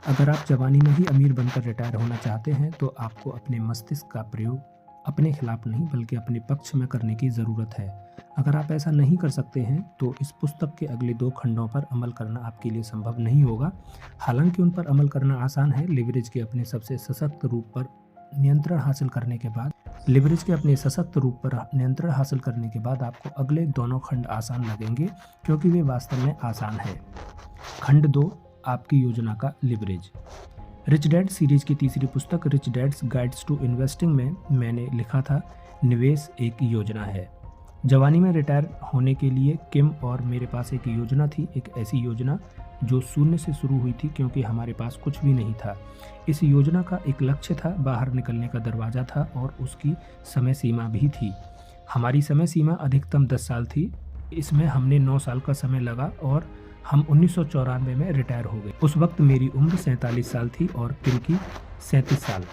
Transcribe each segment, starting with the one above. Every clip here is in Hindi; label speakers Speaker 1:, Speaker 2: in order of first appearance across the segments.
Speaker 1: अगर आप जवानी में ही अमीर बनकर रिटायर होना चाहते हैं तो आपको अपने मस्तिष्क का प्रयोग अपने खिलाफ नहीं बल्कि अपने पक्ष में करने की ज़रूरत है। अगर आप ऐसा नहीं कर सकते हैं तो इस पुस्तक के अगले 2 खंडों पर अमल करना आपके लिए संभव नहीं होगा। हालांकि उन पर अमल करना आसान है। लिवरेज के अपने सबसे सशक्त रूप पर नियंत्रण हासिल करने के बाद आपको अगले दोनों खंड आसान लगेंगे क्योंकि वे वास्तव में आसान है। खंड 2, आपकी योजना का लिवरेज। रिच डैड सीरीज की तीसरी पुस्तक rich dad's guides to investing में मैंने लिखा था, निवेश एक योजना है। जवानी में रिटायर होने के लिए किम और मेरे पास एक योजना थी, एक ऐसी योजना जो शून्य से शुरू हुई थी क्योंकि हमारे पास कुछ भी नहीं था। इस योजना का एक लक्ष्य था, बाहर निकलने का दरवाज़ा था और उसकी समय सीमा भी थी। हमारी समय सीमा अधिकतम 10 साल थी। इसमें हमने 9 साल का समय लगा और हम 1994 में रिटायर हो गए। उस वक्त मेरी उम्र 47 साल थी और किम की 37 साल।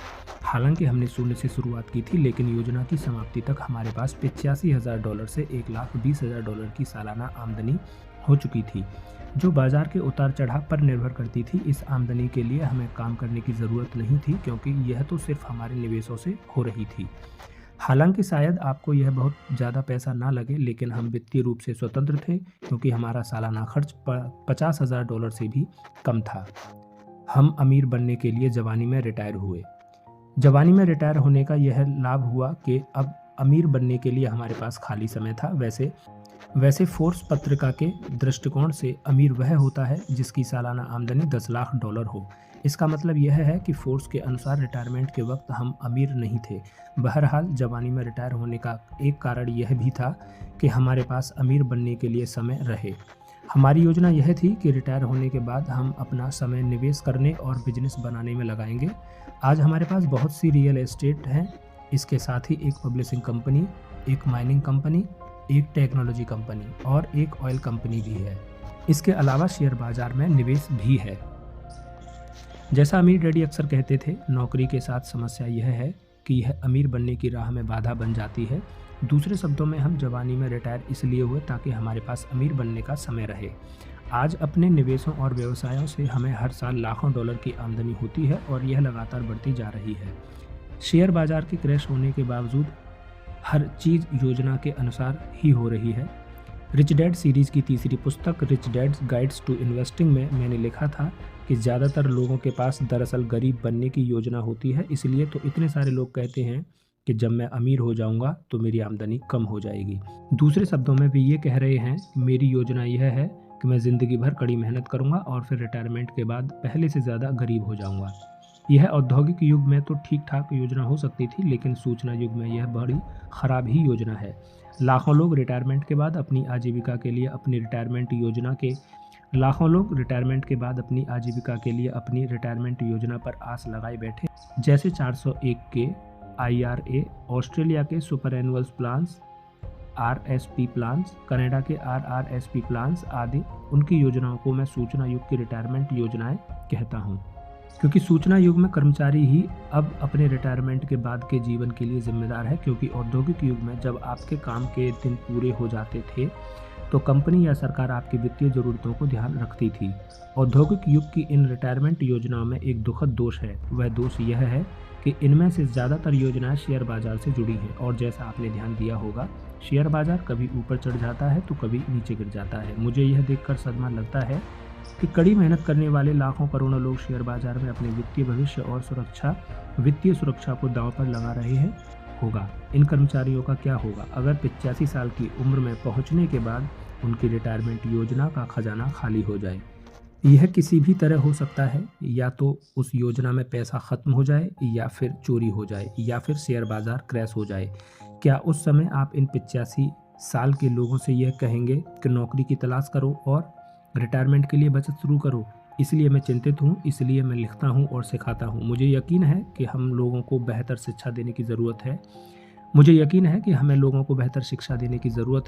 Speaker 1: हालांकि हमने शून्य से शुरुआत की थी, लेकिन योजना की समाप्ति तक हमारे पास $85,000 से $1,20,000 की सालाना आमदनी हो चुकी थी, जो बाजार के उतार चढ़ाव पर निर्भर करती थी। इस आमदनी के लिए हमें काम करने की ज़रूरत नहीं थी क्योंकि यह तो सिर्फ हमारे निवेशों से हो रही थी। हालांकि शायद आपको यह बहुत ज़्यादा पैसा ना लगे, लेकिन हम वित्तीय रूप से स्वतंत्र थे क्योंकि हमारा सालाना खर्च $50,000 से भी कम था। हम अमीर बनने के लिए जवानी में रिटायर हुए। जवानी में रिटायर होने का यह लाभ हुआ कि अब अमीर बनने के लिए हमारे पास खाली समय था। वैसे फोर्ब्स पत्रिका के दृष्टिकोण से अमीर वह होता है जिसकी सालाना आमदनी $10 लाख हो। इसका मतलब यह है कि फोर्ब्स के अनुसार रिटायरमेंट के वक्त हम अमीर नहीं थे। बहरहाल जवानी में रिटायर होने का एक कारण यह भी था कि हमारे पास अमीर बनने के लिए समय रहे। हमारी योजना यह थी कि रिटायर होने के बाद हम अपना समय निवेश करने और बिजनेस बनाने में लगाएंगे। आज हमारे पास बहुत सी रियल एस्टेट हैं। इसके साथ ही एक पब्लिशिंग कंपनी, एक माइनिंग कंपनी, एक टेक्नोलॉजी कंपनी और एक ऑयल कंपनी भी है। इसके अलावा शेयर बाजार में निवेश भी है। जैसा अमीर डैडी अक्सर कहते थे, नौकरी के साथ समस्या यह है कि यह अमीर बनने की राह में बाधा बन जाती है। दूसरे शब्दों में, हम जवानी में रिटायर इसलिए हुए ताकि हमारे पास अमीर बनने का समय रहे। आज अपने निवेशों और व्यवसायों से हमें हर साल लाखों डॉलर की आमदनी होती है और यह लगातार बढ़ती जा रही है। शेयर बाजार के क्रैश होने के बावजूद हर चीज़ योजना के अनुसार ही हो रही है। रिच डैड सीरीज़ की तीसरी पुस्तक rich dad's guides to investing में मैंने लिखा था कि ज़्यादातर लोगों के पास दरअसल गरीब बनने की योजना होती है। इसलिए तो इतने सारे लोग कहते हैं कि जब मैं अमीर हो जाऊंगा तो मेरी आमदनी कम हो जाएगी। दूसरे शब्दों में भी ये कह रहे हैं, मेरी योजना यह है कि मैं ज़िंदगी भर कड़ी मेहनत करूंगा और फिर रिटायरमेंट के बाद पहले से ज़्यादा गरीब हो जाऊंगा। यह औद्योगिक युग में तो ठीक ठाक योजना हो सकती थी, लेकिन सूचना युग में यह बड़ी ख़राब ही योजना है। लाखों लोग रिटायरमेंट के बाद अपनी आजीविका के लिए अपनी रिटायरमेंट योजना पर आस लगाए बैठे, जैसे 401 के IRA, ऑस्ट्रेलिया के super annual plans RSP plans, Canada के RRSP प्लान्स आदि। उनकी योजनाओं को मैं सूचना युग की रिटायरमेंट योजनाएं कहता हूं, क्योंकि सूचना युग में कर्मचारी ही अब अपने रिटायरमेंट के बाद के जीवन के लिए जिम्मेदार है। क्योंकि औद्योगिक युग में जब आपके काम के दिन पूरे हो जाते थे तो कंपनी या सरकार आपकी वित्तीय ज़रूरतों को ध्यान रखती थी। औद्योगिक युग की इन रिटायरमेंट योजनाओं में एक दुखद दोष है। वह दोष यह है कि इनमें से ज़्यादातर योजनाएं शेयर बाजार से जुड़ी हैं और जैसा आपने ध्यान दिया होगा, शेयर बाजार कभी ऊपर चढ़ जाता है तो कभी नीचे गिर जाता है। मुझे यह देखकर सदमा लगता है कि कड़ी मेहनत करने वाले लाखों करोड़ों लोग शेयर बाजार में अपने वित्तीय भविष्य और वित्तीय सुरक्षा को दांव पर लगा रहे हैं। इन कर्मचारियों का क्या होगा अगर 85 साल की उम्र में पहुंचने के बाद उनकी रिटायरमेंट योजना का खजाना खाली हो जाए? यह किसी भी तरह हो सकता है, या तो उस योजना में पैसा खत्म हो जाए, या फिर चोरी हो जाए, या फिर शेयर बाजार क्रैश हो जाए। क्या उस समय आप इन 85 साल के लोगों से यह कहेंगे कि नौकरी की तलाश करो और रिटायरमेंट के लिए बचत शुरू करो? इसलिए मैं चिंतित हूँ, इसलिए मैं लिखता हूँ और सिखाता हूँ। मुझे यकीन है कि हमें लोगों को बेहतर शिक्षा देने की ज़रूरत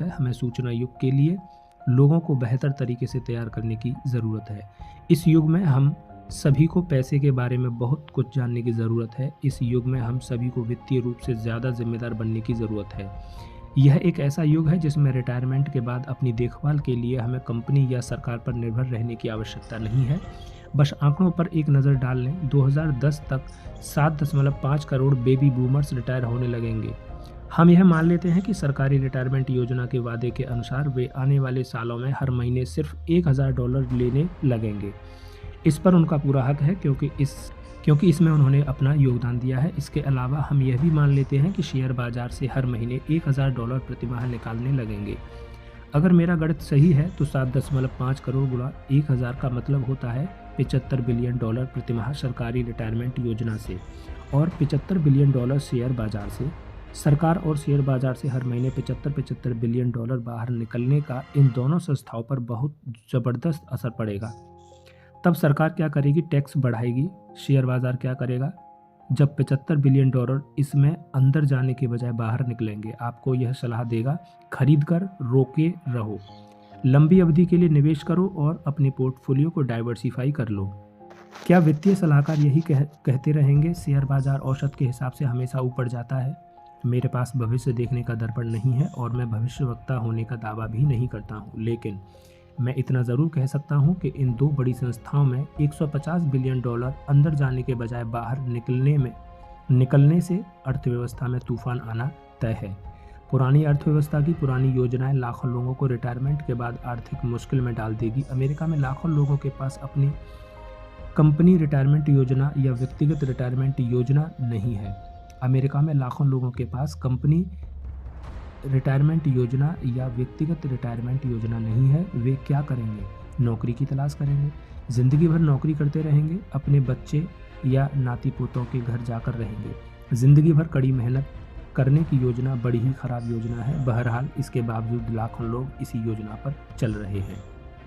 Speaker 1: है। हमें सूचना युग के लिए लोगों को बेहतर तरीके से तैयार करने की ज़रूरत है। इस युग में हम सभी को पैसे के बारे में बहुत कुछ जानने की ज़रूरत है। इस युग में हम सभी को वित्तीय रूप से ज़्यादा जिम्मेदार बनने की ज़रूरत है। यह एक ऐसा युग है जिसमें रिटायरमेंट के बाद अपनी देखभाल के लिए हमें कंपनी या सरकार पर निर्भर रहने की आवश्यकता नहीं है। बस आंकड़ों पर एक नज़र डाल लें, 2010 तक 7.5 करोड़ बेबी बूमर्स रिटायर होने लगेंगे। हम यह मान लेते हैं कि सरकारी रिटायरमेंट योजना के वादे के अनुसार वे आने वाले सालों में हर महीने सिर्फ $1000 लेने लगेंगे। इस पर उनका पूरा हक है क्योंकि इसमें उन्होंने अपना योगदान दिया है। इसके अलावा हम यह भी मान लेते हैं कि शेयर बाजार से हर महीने $1000 प्रति माह निकालने लगेंगे। अगर मेरा गणित सही है तो 7.5 करोड़ गुणा 1000 का मतलब होता है $75 बिलियन प्रति माह सरकारी रिटायरमेंट योजना से और $75 बिलियन शेयर बाजार से। सरकार और शेयर बाजार से हर महीने 75 बिलियन डॉलर बाहर निकलने का इन दोनों संस्थाओं पर बहुत ज़बरदस्त असर पड़ेगा। तब सरकार क्या करेगी? टैक्स बढ़ाएगी। शेयर बाजार क्या करेगा? जब $75 बिलियन इसमें अंदर जाने के बजाय बाहर निकलेंगे, आपको यह सलाह देगा, खरीद कर रोके रहो, लंबी अवधि के लिए निवेश करो और अपने पोर्टफोलियो को डाइवर्सिफाई कर लो। क्या वित्तीय सलाहकार यही कहते रहेंगे शेयर बाजार औसत के हिसाब से हमेशा ऊपर जाता है? मेरे पास भविष्य देखने का दर्पण नहीं है और मैं भविष्यवक्ता होने का दावा भी नहीं करता हूँ, लेकिन मैं इतना ज़रूर कह सकता हूँ कि इन दो बड़ी संस्थाओं में $150 बिलियन अंदर जाने के बजाय बाहर निकलने से अर्थव्यवस्था में तूफान आना तय है। पुरानी अर्थव्यवस्था की पुरानी योजनाएं लाखों लोगों को रिटायरमेंट के बाद आर्थिक मुश्किल में डाल देगी। अमेरिका में लाखों लोगों के पास अपनी कंपनी रिटायरमेंट योजना या व्यक्तिगत रिटायरमेंट योजना नहीं है। अमेरिका में लाखों लोगों के पास कंपनी रिटायरमेंट योजना या व्यक्तिगत रिटायरमेंट योजना नहीं है। वे क्या करेंगे? नौकरी की तलाश करेंगे, ज़िंदगी भर नौकरी करते रहेंगे, अपने बच्चे या नाती पोतों के घर जाकर रहेंगे। ज़िंदगी भर कड़ी मेहनत करने की योजना बड़ी ही ख़राब योजना है। बहरहाल इसके बावजूद लाखों लोग इसी योजना पर चल रहे हैं।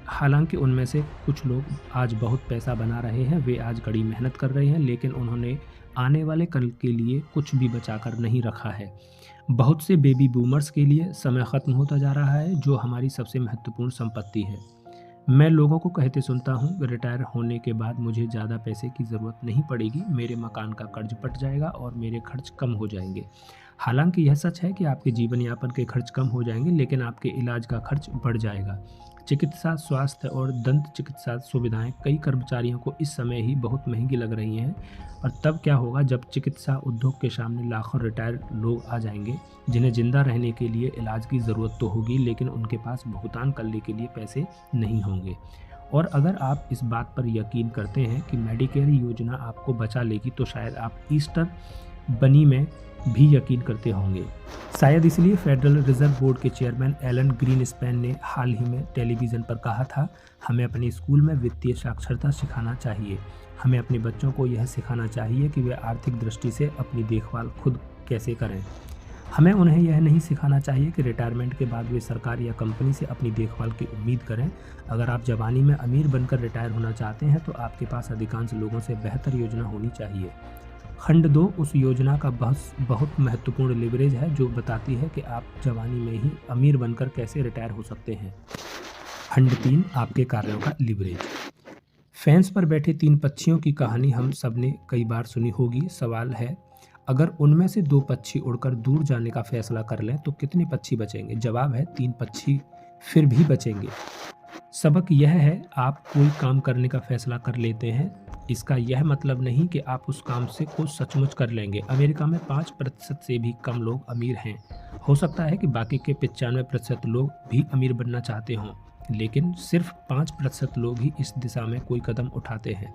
Speaker 1: हालांकि उनमें से कुछ लोग आज बहुत पैसा बना रहे हैं, वे आज कड़ी मेहनत कर रहे हैं, लेकिन उन्होंने आने वाले कल के लिए कुछ भी बचाकर नहीं रखा है। बहुत से बेबी बूमर्स के लिए समय ख़त्म होता जा रहा है, जो हमारी सबसे महत्वपूर्ण संपत्ति है। मैं लोगों को कहते सुनता हूँ, रिटायर होने के बाद मुझे ज़्यादा पैसे की ज़रूरत नहीं पड़ेगी, मेरे मकान का कर्ज पट जाएगा और मेरे खर्च कम हो जाएंगे। हालांकि यह सच है कि आपके जीवन यापन के खर्च कम हो जाएंगे, लेकिन आपके इलाज का खर्च बढ़ जाएगा। चिकित्सा, स्वास्थ्य और दंत चिकित्सा सुविधाएं कई कर्मचारियों को इस समय ही बहुत महंगी लग रही हैं। और तब क्या होगा जब चिकित्सा उद्योग के सामने लाखों रिटायर लोग आ जाएंगे, जिन्हें जिंदा रहने के लिए इलाज की ज़रूरत तो होगी, लेकिन उनके पास भुगतान करने के लिए पैसे नहीं होंगे। और अगर आप इस बात पर यकीन करते हैं कि मेडिकेयर योजना आपको बचा लेगी, तो शायद आप ईस्टर बनी में भी यकीन करते होंगे। शायद इसलिए फेडरल रिजर्व बोर्ड के चेयरमैन एलन ग्रीनस्पैन ने हाल ही में टेलीविज़न पर कहा था, हमें अपने स्कूल में वित्तीय साक्षरता सिखाना चाहिए। हमें अपने बच्चों को यह सिखाना चाहिए कि वे आर्थिक दृष्टि से अपनी देखभाल खुद कैसे करें। हमें उन्हें यह नहीं सिखाना चाहिए कि रिटायरमेंट के बाद वे सरकार या कंपनी से अपनी देखभाल की उम्मीद करें। अगर आप जवानी में अमीर बनकर रिटायर होना चाहते हैं, तो आपके पास अधिकांश लोगों से बेहतर योजना होनी चाहिए। खंड 2 उस योजना का बहुत महत्वपूर्ण लिवरेज है जो बताती है कि आप जवानी में ही अमीर बनकर कैसे रिटायर हो सकते हैं। खंड 3 आपके कार्यों का लिवरेज। फेंस पर बैठे 3 पक्षियों की कहानी हम सब ने कई बार सुनी होगी। सवाल है, अगर उनमें से 2 पक्षी उड़कर दूर जाने का फैसला कर लें तो कितने पक्षी बचेंगे? जवाब है 3 पक्षी फिर भी बचेंगे। सबक यह है, आप कोई काम करने का फैसला कर लेते हैं, इसका यह मतलब नहीं कि आप उस काम से को सचमुच कर लेंगे। अमेरिका में 5% से भी कम लोग अमीर हैं। हो सकता है कि बाकी के 95% लोग भी अमीर बनना चाहते हों, लेकिन सिर्फ 5% लोग ही इस दिशा में कोई कदम उठाते हैं।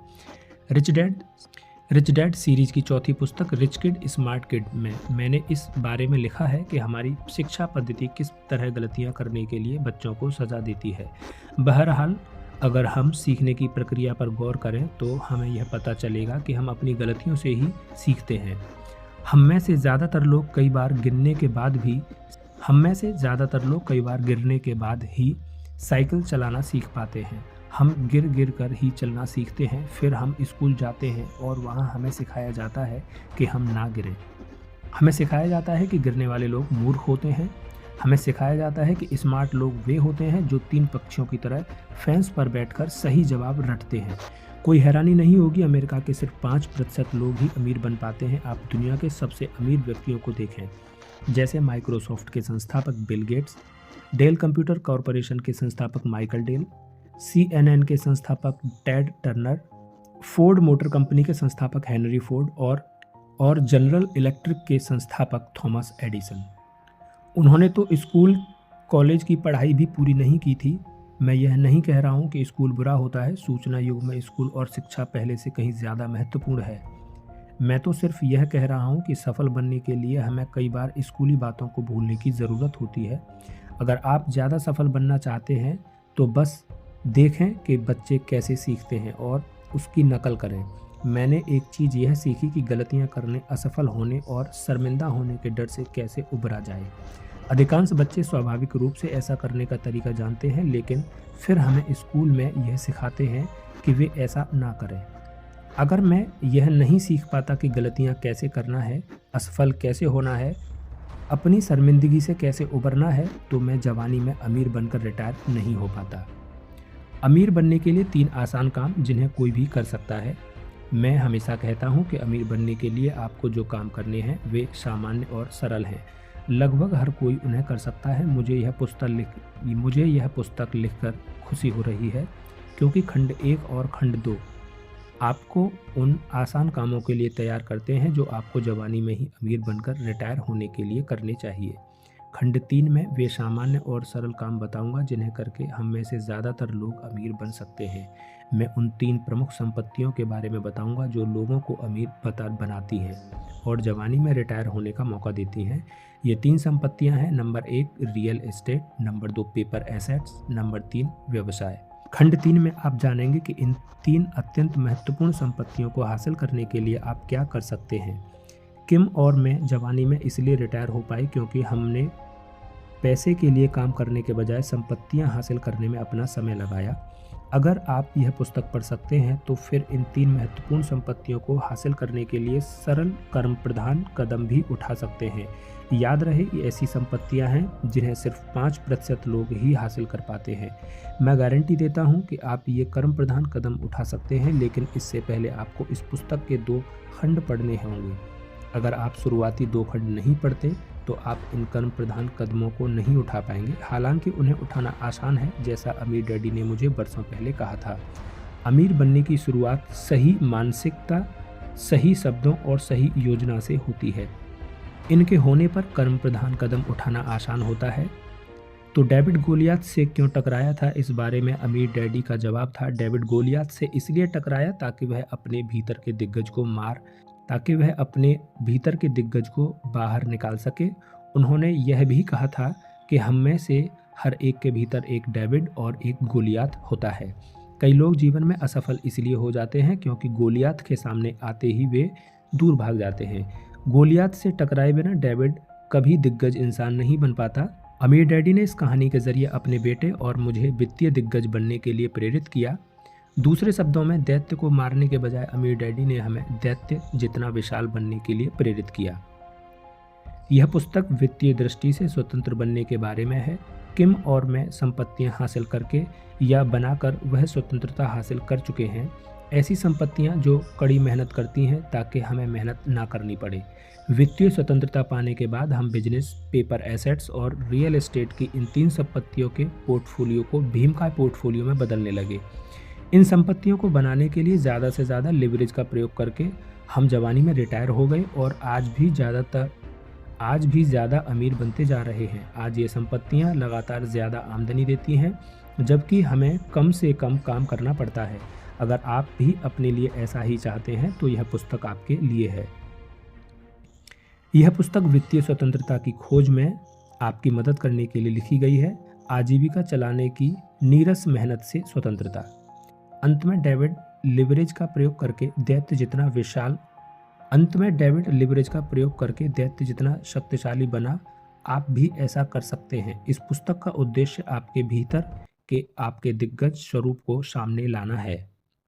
Speaker 1: रिच डैड सीरीज की चौथी पुस्तक रिच किड स्मार्ट किड में मैंने इस बारे में लिखा है कि हमारी शिक्षा पद्धति किस तरह गलतियां करने के लिए बच्चों को सजा देती है। बहरहाल अगर हम सीखने की प्रक्रिया पर गौर करें तो हमें यह पता चलेगा कि हम अपनी गलतियों से ही सीखते हैं। हम में से ज़्यादातर लोग कई बार गिरने के बाद ही साइकिल चलाना सीख पाते हैं। हम गिर कर ही चलना सीखते हैं, फिर हम स्कूल जाते हैं और वहाँ हमें सिखाया जाता है कि हम ना गिरें। हमें सिखाया जाता है कि गिरने वाले लोग मूर्ख होते हैं। हमें सिखाया जाता है कि स्मार्ट लोग वे होते हैं जो 3 पक्षियों की तरह फेंस पर बैठकर सही जवाब रटते हैं। कोई हैरानी नहीं होगी, अमेरिका के सिर्फ 5% लोग ही अमीर बन पाते हैं। आप दुनिया के सबसे अमीर व्यक्तियों को देखें, जैसे माइक्रोसॉफ्ट के संस्थापक Bill Gates, del computer corporation के संस्थापक माइकल डेल, CNN के संस्थापक Ted Turner, Ford motor company के संस्थापक हेनरी फोर्ड और जनरल इलेक्ट्रिक के संस्थापक थॉमस एडिसन। उन्होंने तो स्कूल कॉलेज की पढ़ाई भी पूरी नहीं की थी। मैं यह नहीं कह रहा हूँ कि स्कूल बुरा होता है। सूचना युग में स्कूल और शिक्षा पहले से कहीं ज़्यादा महत्वपूर्ण है। मैं तो सिर्फ यह कह रहा हूँ कि सफल बनने के लिए हमें कई बार स्कूली बातों को भूलने की ज़रूरत होती है। अगर आप ज़्यादा सफल बनना चाहते हैं तो बस देखें कि बच्चे कैसे सीखते हैं और उसकी नकल करें। मैंने एक चीज़ यह सीखी कि गलतियां करने, असफल होने और शर्मिंदा होने के डर से कैसे उबरा जाए। अधिकांश बच्चे स्वाभाविक रूप से ऐसा करने का तरीका जानते हैं, लेकिन फिर हमें स्कूल में यह सिखाते हैं कि वे ऐसा ना करें। अगर मैं यह नहीं सीख पाता कि गलतियां कैसे करना है, असफल कैसे होना है, अपनी शर्मिंदगी से कैसे उबरना है, तो मैं जवानी में अमीर बनकर रिटायर नहीं हो पाता। अमीर बनने के लिए 3 आसान काम जिन्हें कोई भी कर सकता है। मैं हमेशा कहता हूं कि अमीर बनने के लिए आपको जो काम करने हैं वे सामान्य और सरल हैं। लगभग हर कोई उन्हें कर सकता है। मुझे यह पुस्तक लिखकर खुशी हो रही है क्योंकि खंड 1 और खंड 2 आपको उन आसान कामों के लिए तैयार करते हैं जो आपको जवानी में ही अमीर बनकर रिटायर होने के लिए करने चाहिए। खंड 3 में वे सामान्य और सरल काम बताऊंगा जिन्हें करके हम में से ज़्यादातर लोग अमीर बन सकते हैं। मैं उन 3 प्रमुख संपत्तियों के बारे में बताऊंगा जो लोगों को अमीर बनाती हैं और जवानी में रिटायर होने का मौका देती हैं। ये 3 संपत्तियां हैं। Number 1 real estate, number 2 paper assets, number 3 व्यवसाय। खंड 3 में आप जानेंगे कि इन 3 अत्यंत महत्वपूर्ण संपत्तियों को हासिल करने के लिए आप क्या कर सकते हैं। किम और मैं जवानी में इसलिए रिटायर हो पाए क्योंकि हमने पैसे के लिए काम करने के बजाय संपत्तियां हासिल करने में अपना समय लगाया। अगर आप यह पुस्तक पढ़ सकते हैं तो फिर इन 3 महत्वपूर्ण संपत्तियों को हासिल करने के लिए सरल कर्म प्रधान कदम भी उठा सकते हैं। याद रहे, ये ऐसी संपत्तियां हैं जिन्हें सिर्फ 5% लोग ही हासिल कर पाते हैं। मैं गारंटी देता हूं कि आप ये कर्म प्रधान कदम उठा सकते हैं, लेकिन इससे पहले आपको इस पुस्तक के 2 खंड पढ़ने होंगे। अगर आप शुरुआती 2 खंड नहीं पढ़ते तो आप इन कर्म प्रधान कदमों को नहीं उठा पाएंगे। हालांकि उन्हें उठाना आसान है, जैसा अमीर डैडी ने मुझे बरसों पहले कहा था। अमीर बनने की शुरुआत सही मानसिकता, सही शब्दों और सही योजना से होती है। इनके होने पर कर्म प्रधान कदम उठाना आसान होता है। तो डेविड गोलियत से क्यों टकराया था, इस बारे में अमीर डैडी का जवाब था, डेविड गोलियत से इसलिए टकराया ताकि वह अपने भीतर के दिग्गज को बाहर निकाल सके। उन्होंने यह भी कहा था कि हम में से हर एक के भीतर एक डेविड और एक गोलियत होता है। कई लोग जीवन में असफल इसलिए हो जाते हैं क्योंकि गोलियत के सामने आते ही वे दूर भाग जाते हैं। गोलियत से टकराए बिना डेविड कभी दिग्गज इंसान नहीं बन पाता। अमीर डैडी ने इस कहानी के जरिए अपने बेटे और मुझे वित्तीय दिग्गज बनने के लिए प्रेरित किया। दूसरे शब्दों में, दैत्य को मारने के बजाय अमीर डैडी ने हमें दैत्य जितना विशाल बनने के लिए प्रेरित किया। यह पुस्तक वित्तीय दृष्टि से स्वतंत्र बनने के बारे में है। किम और मैं संपत्तियां हासिल करके या बनाकर वह स्वतंत्रता हासिल कर चुके हैं। ऐसी संपत्तियां जो कड़ी मेहनत करती हैं ताकि हमें मेहनत ना करनी पड़े। वित्तीय स्वतंत्रता पाने के बाद हम बिजनेस, पेपर एसेट्स और रियल एस्टेट की इन 3 संपत्तियों के पोर्टफोलियो को भीमकाय पोर्टफोलियो में बदलने लगे। इन संपत्तियों को बनाने के लिए ज़्यादा से ज़्यादा लिवरेज का प्रयोग करके हम जवानी में रिटायर हो गए और आज भी ज़्यादा अमीर बनते जा रहे हैं। आज ये संपत्तियां लगातार ज़्यादा आमदनी देती हैं, जबकि हमें कम से कम काम करना पड़ता है। अगर आप भी अपने लिए ऐसा ही चाहते हैं तो यह पुस्तक आपके लिए है। यह पुस्तक वित्तीय स्वतंत्रता की खोज में आपकी मदद करने के लिए लिखी गई है। आजीविका चलाने की नीरस मेहनत से स्वतंत्रता। अंत में डेविड लिवरेज का प्रयोग करके दैत्य जितना शक्तिशाली बना। आप भी ऐसा कर सकते हैं। इस पुस्तक का उद्देश्य आपके भीतर के आपके दिग्गज स्वरूप को सामने लाना है।